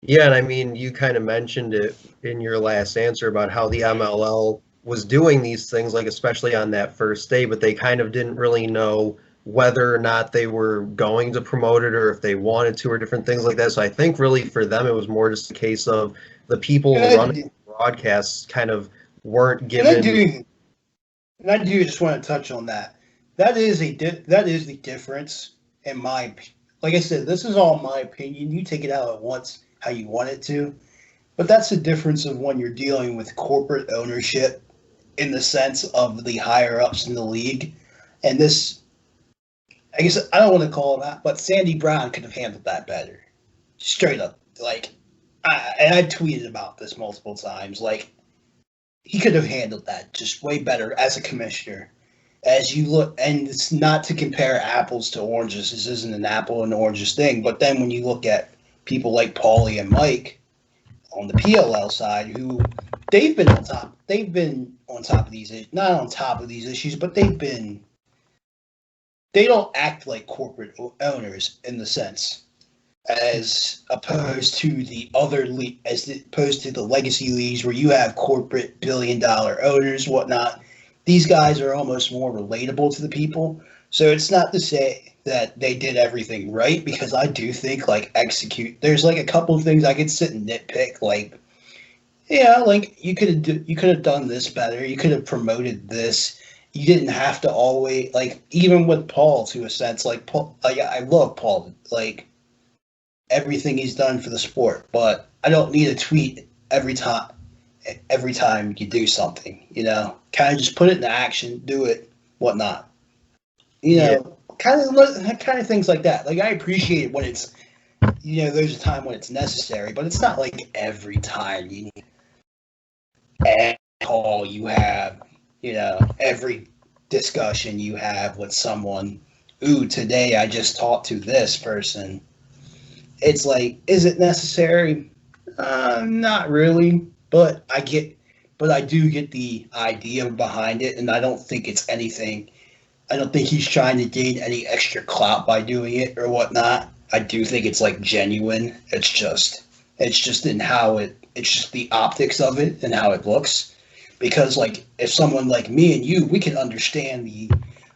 Yeah, and I mean, you kind of mentioned it in your last answer about how the MLL was doing these things, like especially on that first day, but they kind of didn't really know whether or not they were going to promote it or if they wanted to or different things like that. So I think really for them, it was more just a case of the And people I running do, broadcasts kind of weren't and I given. do, and I do just want to touch on that. That is the difference in like I said, this is all my opinion. You take it out at once how you want it to, but that's the difference of when you're dealing with corporate ownership in the sense of the higher ups in the league. And this, I guess I don't want to call it that, but Sandy Brown could have handled that better. Straight up, and I tweeted about this multiple times. Like he could have handled that just way better as a commissioner. As you look, and it's not to compare apples to oranges. This isn't an apple and oranges thing. But then when you look at people like Paulie and Mike on the PLL side, who they've been on top of these, not on top of these issues, but they don't act like corporate owners in the sense as opposed to as opposed to the legacy leagues where you have corporate billion-dollar owners, whatnot. These guys are almost more relatable to the people. So it's not to say that they did everything right because I do think like execute. There's like a couple of things I could sit and nitpick, like yeah, like you could have done this better. You could have promoted this. You didn't have to always like even with Paul to a sense. Like Paul, like I love Paul. Like everything he's done for the sport, but I don't need a tweet every time you do something, you know. Kind of just put it into action, do it, whatnot. You Yeah, know, kind of things like that. Like I appreciate it when it's you know, there's a time when it's necessary, but it's not like every time you need every call you have, you know, every discussion you have with someone. Ooh, today I just talked to this person. It's like, is it necessary? Not really, but I do get the idea behind it, and I don't think it's anything. I don't think he's trying to gain any extra clout by doing it or whatnot. I do think it's like genuine. It's just in how it's just the optics of it and how it looks. Because like if someone like me and you, we can understand the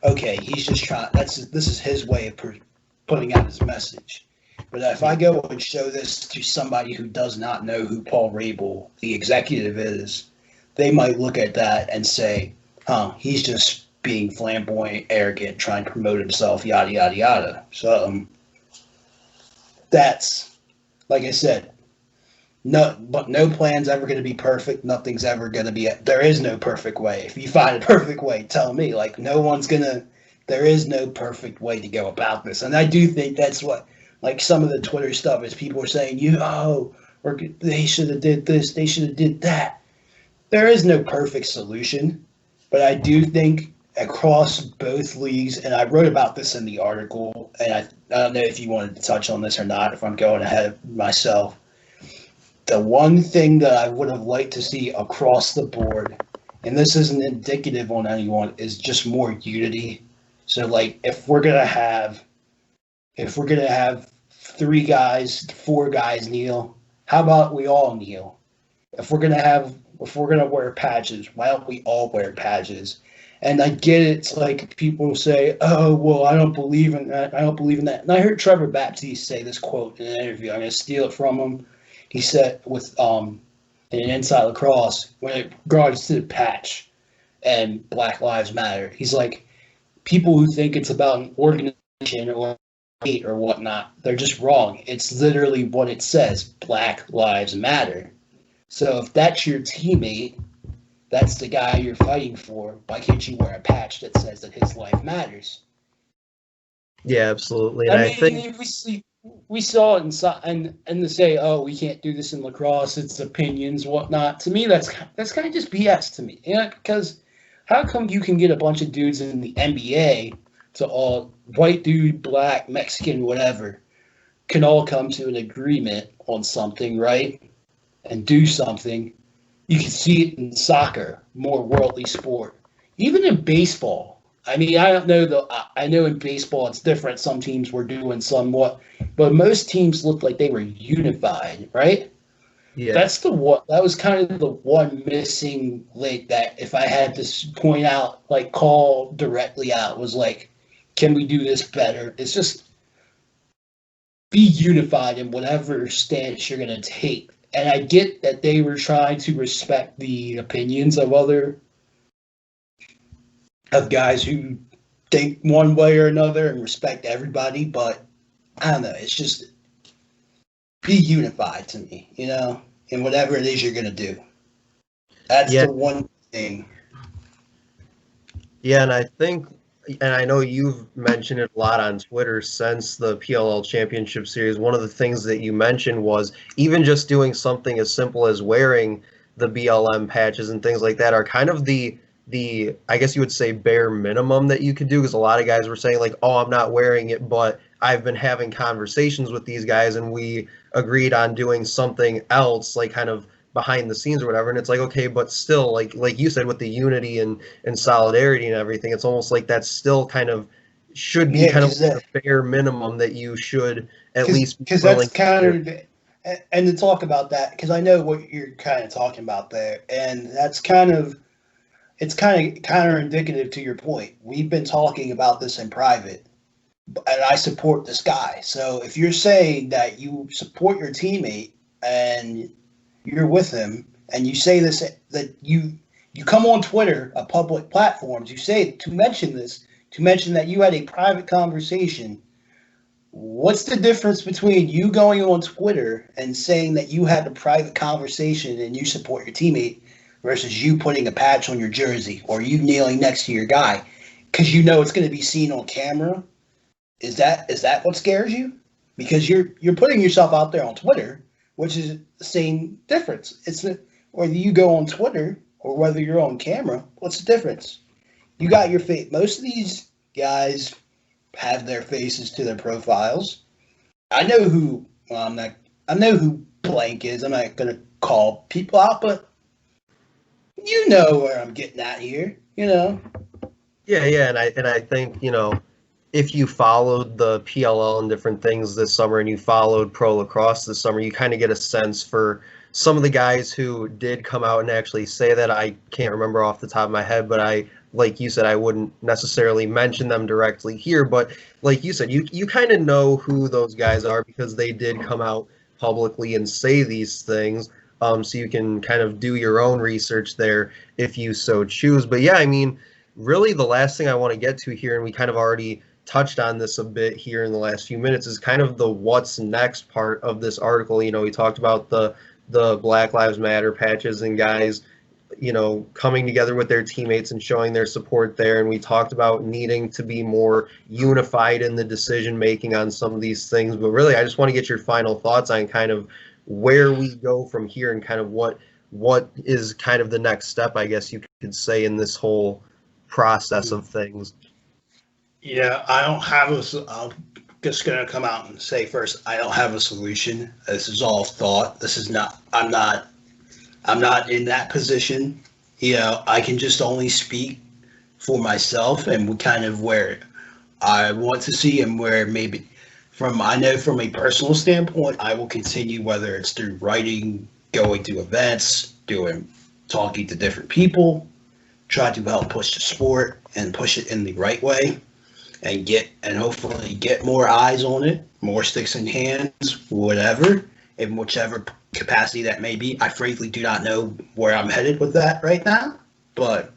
okay, he's just trying. This is his way of putting out his message. But if I go and show this to somebody who does not know who Paul Rabel, the executive, is, they might look at that and say, huh, he's just being flamboyant, arrogant, trying to promote himself, yada, yada, yada. So that's, like I said, no plan's ever going to be perfect. Nothing's ever going to be, there is no perfect way. If you find a perfect way, tell me. Like, no one's going to, there is no perfect way to go about this. And I do think that's what, like some of the Twitter stuff is people are saying, or they should have did this, they should have did that. There is no perfect solution, but I do think across both leagues, and I wrote about this in the article, and I don't know if you wanted to touch on this or not, if I'm going ahead of myself. The one thing that I would have liked to see across the board, and this isn't indicative on anyone, is just more unity. So like if we're gonna have three guys, four guys kneel, how about we all kneel? If we're gonna wear patches, why don't we all wear patches? And I get it. It's like people say, "Oh, well, I don't believe in that. I don't believe in that." And I heard Trevor Baptiste say this quote in an interview. I'm going to steal it from him. He said with in Inside Lacrosse when it regards to the patch and Black Lives Matter. He's like people who think it's about an organization or hate or whatnot. They're just wrong. It's literally what it says: Black Lives Matter. So if that's your teammate, that's the guy you're fighting for. Why can't you wear a patch that says that his life matters? yeah, absolutely. And I I think, mean, we saw it and to say, oh, we can't do this in lacrosse. It's opinions, whatnot. To me, that's kind of just BS to me. Yeah, because how come you can get a bunch of dudes in the NBA to all white dude, black, Mexican, whatever, can all come to an agreement on something, right? And do something. You can see it in soccer, more worldly sport, even in baseball. I mean, I don't know I know in baseball it's different. Some teams were doing somewhat but most teams looked like they were unified, right? Yeah. That was kind of the one missing link that if I had to point out, like call directly out, was like, can we do this better? It's just be unified in whatever stance you're going to take. And I get that they were trying to respect the opinions of guys who think one way or another and respect everybody, but I don't know. It's just be unified to me, in whatever it is you're going to do. That's Yeah. the one thing. Yeah, and I think, and I know you've mentioned it a lot on Twitter since the PLL Championship Series. One of the things that you mentioned was even just doing something as simple as wearing the BLM patches and things like that are kind of the I guess you would say bare minimum that you could do, because a lot of guys were saying like, oh, I'm not wearing it, but I've been having conversations with these guys and we agreed on doing something else, like kind of behind the scenes or whatever. And it's like, okay, but still, like you said, with the unity and solidarity and everything, it's almost like that's still kind of should be Yeah, kind of like the bare minimum that you should at least be because that's willing kind to. of, and to talk about that, because I know what you're kind of talking about there, and that's kind of, it's kind of counter indicative to your point. We've been talking about this in private, and I support this guy. So if you're saying that you support your teammate and you're with him, and you say this, that you come on Twitter, a public platforms, you say to mention this, to mention that you had a private conversation. What's the difference between you going on Twitter and saying that you had a private conversation and you support your teammate versus you putting a patch on your jersey or you kneeling next to your guy because you know it's going to be seen on camera? Is that what scares you? Because you're putting yourself out there on Twitter, which is the same difference. It's whether you go on Twitter or whether you're on camera. What's the difference? You got your face. Most of these guys have their faces to their profiles. I know who. Well, I'm not. I know who blank is. I'm not gonna call people out, but you know where I'm getting at here. Yeah, and I think, if you followed the PLL and different things this summer and you followed pro lacrosse this summer, you kind of get a sense for some of the guys who did come out and actually say that. I can't remember off the top of my head, but like you said, I wouldn't necessarily mention them directly here, but like you said, you kind of know who those guys are because they did come out publicly and say these things. So you can kind of do your own research there if you so choose. But yeah, I mean, really the last thing I want to get to here, and we kind of already touched on this a bit here in the last few minutes, is kind of the what's next part of this article. We talked about the Black Lives Matter patches and guys, coming together with their teammates and showing their support there. And we talked about needing to be more unified in the decision making on some of these things. But really, I just want to get your final thoughts on kind of where we go from here and kind of what is kind of the next step, I guess you could say, in this whole process of things. Yeah, I don't have I'm just gonna come out and say first, I don't have a solution. This is all thought. This is not. I'm not in that position. I can just only speak for myself and kind of where I want to see and where maybe I know from a personal standpoint, I will continue, whether it's through writing, going to events, talking to different people, try to help push the sport and push it in the right way and hopefully get more eyes on it, more sticks in hands, whatever, in whichever capacity that may be. I frankly do not know where I'm headed with that right now, but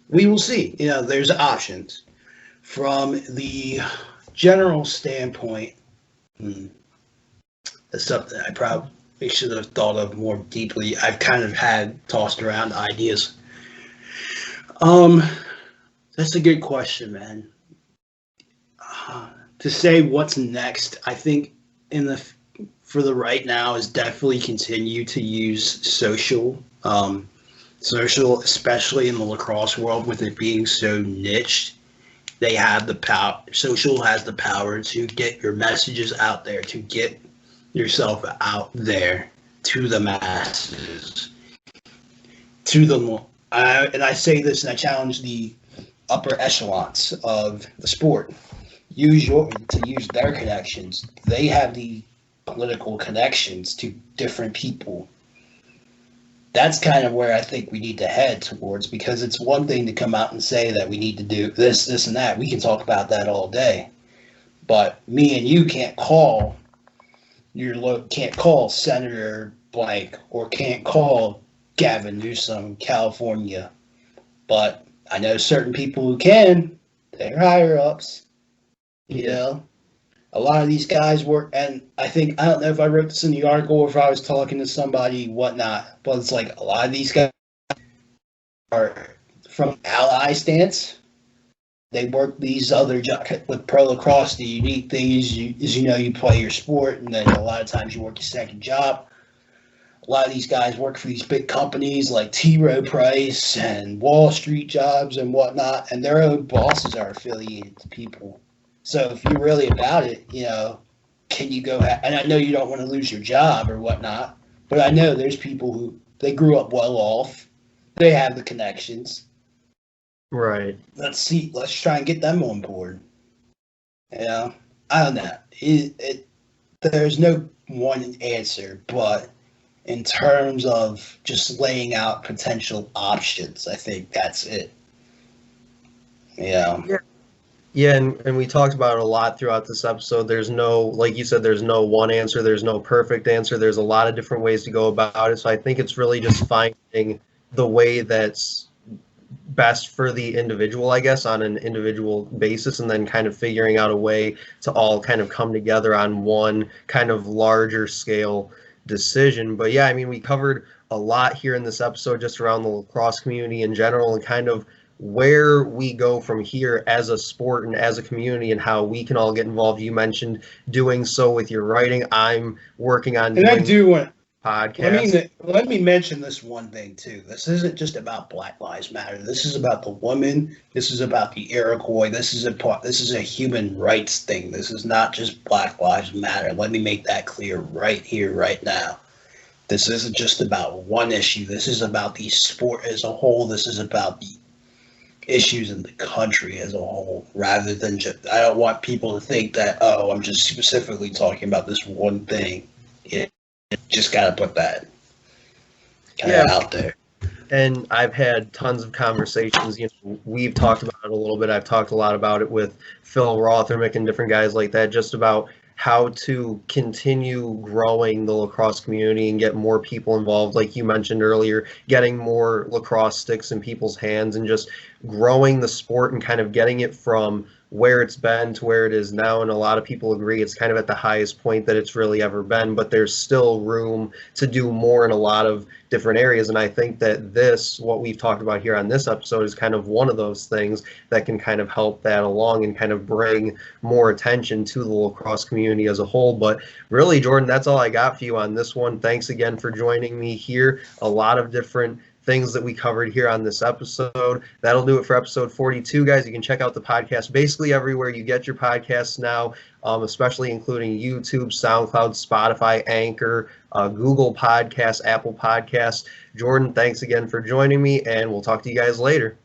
we will see. There's options. From the general standpoint, that's something I probably should have thought of more deeply. I've kind of tossed around ideas. That's a good question, man. To say what's next, I think for the right now is definitely continue to use social, especially in the lacrosse world, with it being so niched. They have the power. Social has the power to get your messages out there, to get yourself out there to the masses, and I say this and I challenge the upper echelons of the sport. use their connections. They have the political connections to different people. That's kind of where I think we need to head towards, because it's one thing to come out and say that we need to do this, this, and that. We can talk about that all day, but me and you can't call Senator blank, or can't call Gavin Newsom, California. But I know certain people who can. They're higher ups. You know, a lot of these guys work, and I don't know if I wrote this in the article or if I was talking to somebody, whatnot, but it's like a lot of these guys are from ally stance. They work these other jobs with pro lacrosse. The unique thing is, you play your sport, and then a lot of times you work your second job. A lot of these guys work for these big companies like T. Rowe Price and Wall Street jobs and whatnot, and their own bosses are affiliated to people. So if you're really about it, can you go? And I know you don't want to lose your job or whatnot, but I know there's people who they grew up well off. They have the connections. Right. Let's try and get them on board. I don't know. There's no one answer, but in terms of just laying out potential options, I think that's it. Yeah. Yeah, and we talked about it a lot throughout this episode. There's no, like you said, there's no one answer. There's no perfect answer. There's a lot of different ways to go about it. So I think it's really just finding the way that's best for the individual, I guess, on an individual basis, and then kind of figuring out a way to all kind of come together on one kind of larger scale decision. But yeah, I mean, we covered a lot here in this episode just around the lacrosse community in general, and kind of where we go from here as a sport and as a community, and how we can all get involved. You mentioned doing so with your writing. I'm working on doing podcast. Let me mention this one thing too. This isn't just about Black Lives Matter. This is about the women. This is about the Iroquois. This is a human rights thing. This is not just Black Lives Matter. Let me make that clear right here, right now. This isn't just about one issue. This is about the sport as a whole. This is about the issues in the country as a whole, rather than just, I don't want people to think that, I'm just specifically talking about this one thing. Just got to put that out there. And I've had tons of conversations. We've talked about it a little bit. I've talked a lot about it with Phil Rothermick and different guys like that, just about how to continue growing the lacrosse community and get more people involved. Like you mentioned earlier, getting more lacrosse sticks in people's hands and just growing the sport and kind of getting it from where it's been to where it is now. And a lot of people agree it's kind of at the highest point that it's really ever been, but there's still room to do more in a lot of different areas. And I think that what we've talked about here on this episode is kind of one of those things that can kind of help that along and kind of bring more attention to the lacrosse community as a whole. But really, Jordan, that's all I got for you on this one. Thanks again for joining me here. A lot of different things that we covered here on this episode. That'll do it for episode 42, guys. You can check out the podcast basically everywhere you get your podcasts now, especially including YouTube, SoundCloud, Spotify, Anchor, Google Podcasts, Apple Podcasts. Jordan, thanks again for joining me, and we'll talk to you guys later.